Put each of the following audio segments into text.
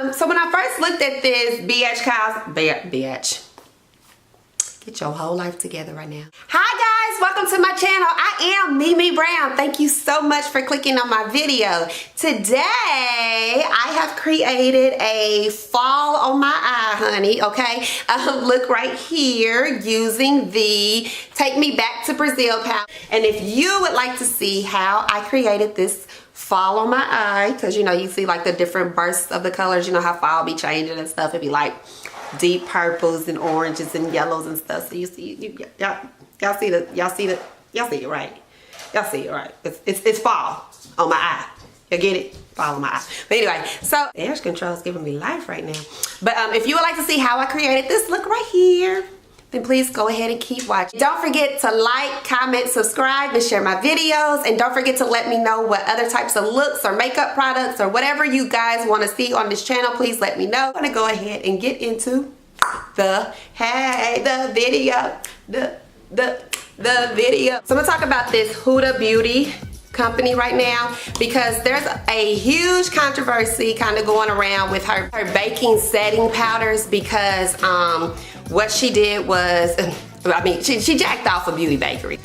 So when I first looked at this bitch, get your whole life together right now. Hi guys, welcome to my channel. I am Mimi Brown. Thank you so much for clicking on my video. Today, I have created a fall on my eye, honey, okay? Look right here using the Take Me Back to Brazil palette. And if you would like to see how I created this fall on my eye, because you know, you see like the different bursts of the colors, you know how fall be changing and stuff. It'd be like deep purples and oranges and yellows and stuff. So you see, y'all see it right. Y'all see it right. It's fall on my eye. You get it? Fall on my eye. But anyway, so edge control is giving me life right now. But if you would like to see how I created this look right here, then please go ahead and keep watching. Don't forget to like, comment, subscribe, and share my videos. And don't forget to let me know what other types of looks or makeup products or whatever you guys want to see on this channel. Please let me know. I'm gonna go ahead and get into the video. The video. So I'm gonna talk about this Huda Beauty company right now because there's a huge controversy kind of going around with her baking setting powders because what she did was, I mean, she jacked off a beauty bakery.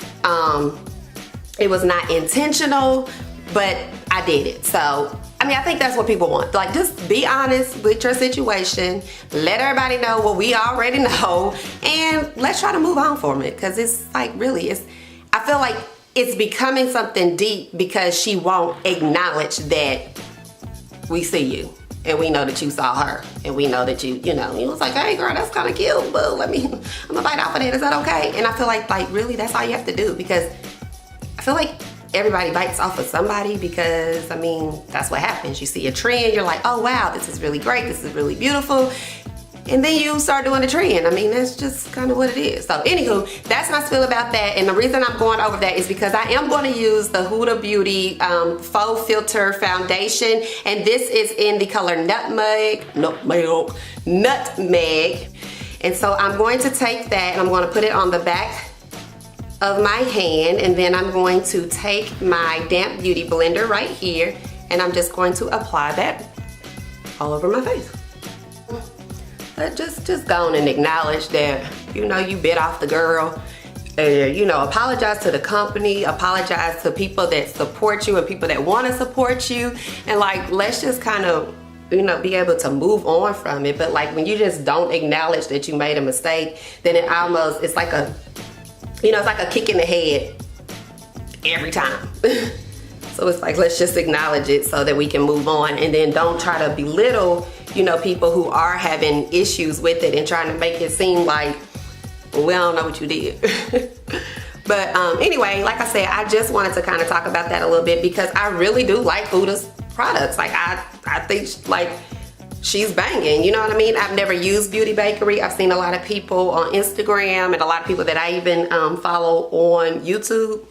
It was not intentional, but I did it. So, I mean, I think that's what people want. Like, just be honest with your situation. Let everybody know what we already know. And let's try to move on from it. Because it's like, really, I feel like it's becoming something deep because she won't acknowledge that we see you. And we know that you saw her. And we know that you know, it was like, hey girl, that's kind of cute, but I'm gonna bite off of that. Is that okay? And I feel like really, that's all you have to do because I feel like everybody bites off of somebody because, I mean, that's what happens. You see a trend, you're like, oh wow, this is really great, this is really beautiful. And then you start doing the trend. I mean, that's just kind of what it is. So anywho, that's my spiel about that. And the reason I'm going over that is because I am going to use the Huda Beauty Faux Filter Foundation. And this is in the color Nutmeg. And so I'm going to take that and I'm going to put it on the back of my hand. And then I'm going to take my damp beauty blender right here. And I'm just going to apply that all over my face. Just go on and acknowledge that, you know, you bit off the girl. You know, apologize to the company, apologize to people that support you and people that want to support you. And like, let's just kind of, you know, be able to move on from it. But like, when you just don't acknowledge that you made a mistake, then it's like a, you know, it's like a kick in the head every time. So it's like, let's just acknowledge it so that we can move on, and then don't try to belittle, you know, people who are having issues with it and trying to make it seem like, well, we don't know what you did. But anyway, like I said, I just wanted to kind of talk about that a little bit because I really do like Huda's products. Like I think like she's banging, you know what I mean? I've never used Beauty Bakery. I've seen a lot of people on Instagram and a lot of people that I even follow on YouTube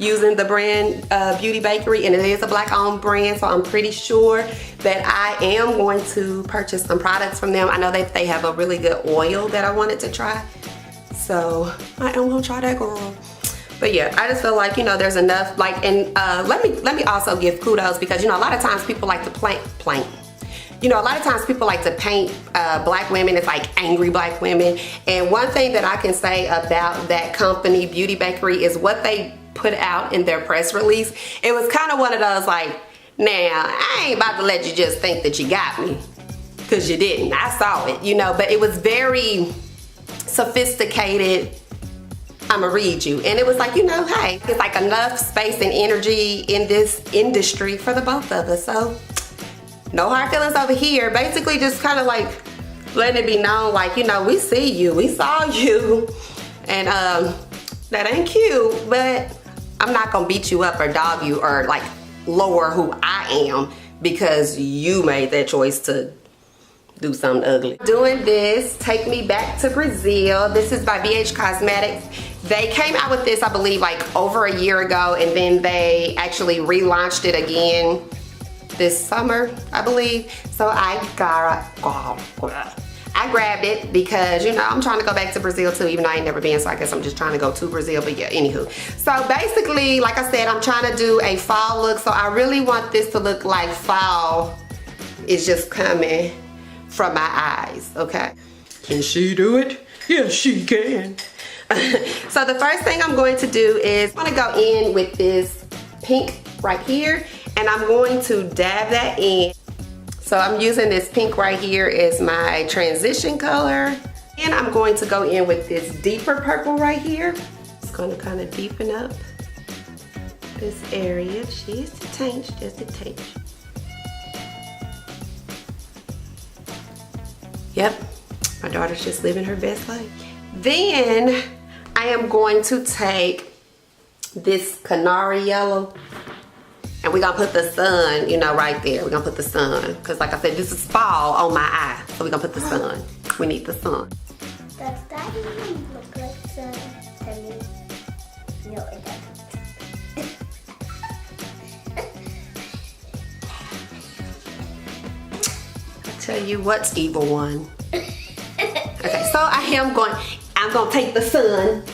using the brand Beauty Bakery, and it is a black-owned brand, so I'm pretty sure that I am going to purchase some products from them. I know that they have a really good oil that I wanted to try, so I am gonna try that, girl. But yeah, I just feel like, you know, there's enough, like, and let me also give kudos because, you know, a lot of times people like to you know, a lot of times people like to paint black women as like angry black women. And one thing that I can say about that company, Beauty Bakery, is what they put out in their press release. It was kind of one of those like, now, I ain't about to let you just think that you got me, because you didn't. I saw it, you know, but it was very sophisticated. I'ma read you. And it was like, you know, hey, it's like enough space and energy in this industry for the both of us. So no hard feelings over here. Basically just kind of like letting it be known, like, you know, we see you, we saw you, and that ain't cute, but I'm not gonna beat you up or dog you or like lower who I am because you made that choice to do something ugly. Doing this, Take Me Back to Brazil. This is by BH Cosmetics. They came out with this, I believe, like over a year ago, and then they actually relaunched it again this summer, I believe. So I grabbed it because, you know, I'm trying to go back to Brazil too, even though I ain't never been, so I guess I'm just trying to go to Brazil. But yeah, anywho. So basically, like I said, I'm trying to do a fall look. So I really want this to look like fall is just coming from my eyes, okay? Can she do it? Yes, she can. So the first thing I'm going to do is I'm gonna go in with this pink right here, and I'm going to dab that in. So I'm using this pink right here as my transition color. And I'm going to go in with this deeper purple right here. It's gonna kind of deepen up this area. Just a tinge, just a tinge. Yep, my daughter's just living her best life. Then I am going to take this canary yellow, and we're gonna put the sun, you know, right there. We're gonna put the sun, because like I said, this is fall on my eye. So we're gonna put the sun. We need the sun. Does that even look like sun to me? No, it doesn't. Tell you what's evil one. Okay, so I'm gonna take the sun.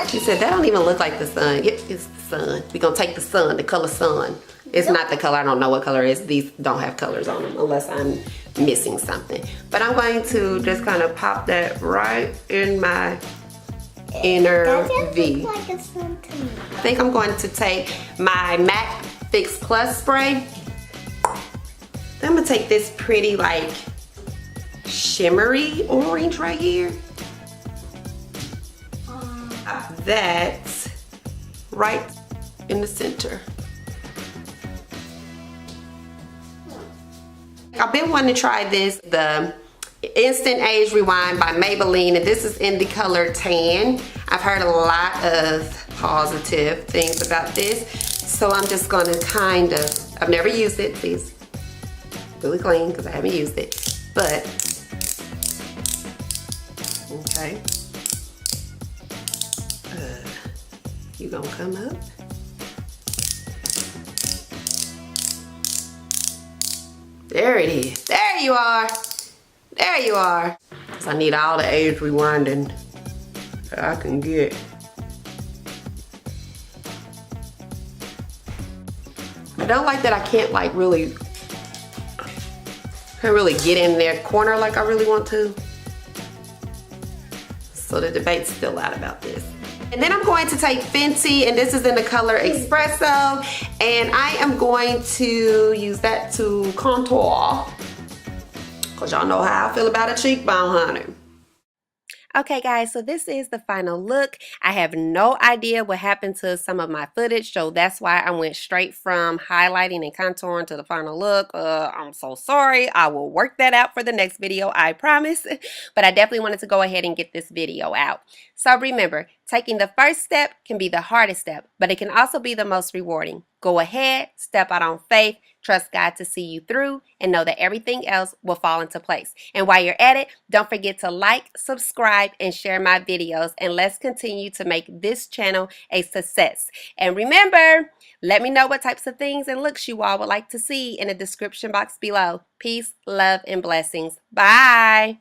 She said that don't even look like the sun. Yep, it's the sun. We're gonna take the sun, the color sun. It's not the color, I don't know what color it is. These don't have colors on them unless I'm missing something. But I'm going to just kind of pop that right in my inner V. Look like a sun to me. I think I'm going to take my MAC Fix Plus spray. Then I'm gonna take this pretty like shimmery orange right here. That's right in the center. I've been wanting to try this, the Instant Age Rewind by Maybelline, and this is in the color tan. I've heard a lot of positive things about this, so I'm just gonna kind of, I've never used it, please, really clean because I haven't used it, but, okay. You gonna come up? There it is. There you are. There you are. Cause I need all the age rewinding that I can get. I don't like that I can't like really get in their corner like I really want to. So the debate's still out about this. And then I'm going to take Fenty, and this is in the color Espresso, and I am going to use that to contour, because y'all know how I feel about a cheekbone, honey. Okay guys, so this is the final look. I have no idea what happened to some of my footage, so that's why I went straight from highlighting and contouring to the final look. I'm so sorry. I will work that out for the next video, I promise. But I definitely wanted to go ahead and get this video out. So remember, taking the first step can be the hardest step, but it can also be the most rewarding. Go ahead, step out on faith, trust God to see you through, and know that everything else will fall into place. And while you're at it, don't forget to like, subscribe, and share my videos, and let's continue to make this channel a success. And remember, let me know what types of things and looks you all would like to see in the description box below. Peace, love, and blessings. Bye.